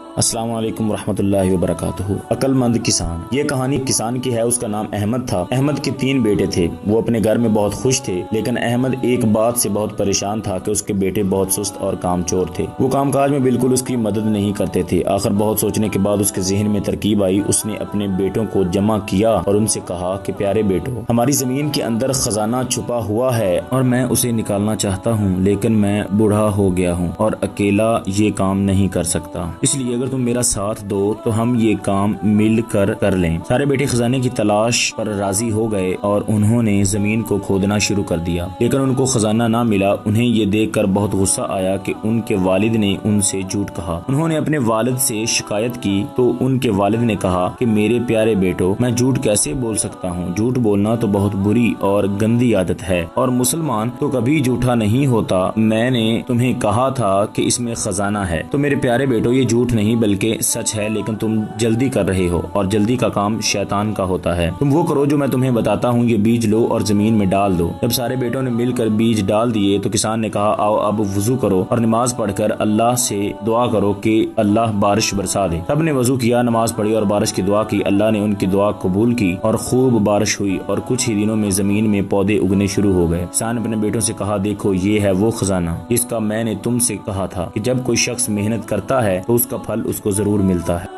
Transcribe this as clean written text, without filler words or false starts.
السلام علیکم ورحمۃ اللہ وبرکاتہ۔ عقل مند کسان۔ یہ کہانی کسان کی ہے۔ اس کا نام احمد تھا۔ احمد کے 3 بیٹے تھے۔ وہ اپنے گھر میں بہت خوش تھے، لیکن احمد ایک بات سے بہت پریشان تھا کہ اس کے بیٹے بہت سست اور کام چور تھے۔ وہ کام کاج میں بالکل اس کی مدد نہیں کرتے تھے۔ آخر بہت سوچنے کے بعد اس کے ذہن میں ترکیب آئی۔ اس نے اپنے بیٹوں کو جمع کیا اور ان سے کہا کہ پیارے بیٹو، ہماری زمین کے اندر خزانہ چھپا ہوا ہے اور میں اسے نکالنا چاہتا ہوں، لیکن میں بوڑھا ہو گیا ہوں اور اکیلا یہ کام نہیں کر سکتا، اس لیے اگر تم میرا ساتھ دو تو ہم یہ کام مل کر لیں۔ سارے بیٹے خزانے کی تلاش پر راضی ہو گئے اور انہوں نے زمین کو کھودنا شروع کر دیا، لیکن ان کو خزانہ نہ ملا۔ انہیں یہ دیکھ کر بہت غصہ آیا کہ ان کے والد نے ان سے جھوٹ کہا۔ انہوں نے اپنے والد سے شکایت کی تو ان کے والد نے کہا کہ میرے پیارے بیٹو، میں جھوٹ کیسے بول سکتا ہوں؟ جھوٹ بولنا تو بہت بری اور گندی عادت ہے، اور مسلمان تو کبھی جھوٹا نہیں ہوتا۔ میں نے تمہیں کہا تھا کہ اس میں خزانہ ہے۔ تو میرے پیارے بیٹو، یہ جھوٹ نہیں بلکہ سچ ہے، لیکن تم جلدی کر رہے ہو اور جلدی کا کام شیطان کا ہوتا ہے۔ تم وہ کرو جو میں تمہیں بتاتا ہوں، یہ بیج لو اور زمین میں ڈال دو۔ جب سارے بیٹوں نے مل کر بیج ڈال دیے تو کسان نے کہا، آؤ اب وضو کرو اور نماز پڑھ کر اللہ سے دعا کرو کہ اللہ بارش برسا دے۔ سب نے وضو کیا، نماز پڑھی اور بارش کی دعا کی۔ اللہ نے ان کی دعا قبول کی اور خوب بارش ہوئی اور کچھ ہی دنوں میں زمین میں پودے اگنے شروع ہو گئے۔ کسان نے اپنے بیٹوں سے کہا، دیکھو یہ ہے وہ خزانہ جس کا میں نے تم سے کہا تھا کہ جب کوئی شخص محنت کرتا ہے تو اس کا پھل اس کو ضرور ملتا ہے۔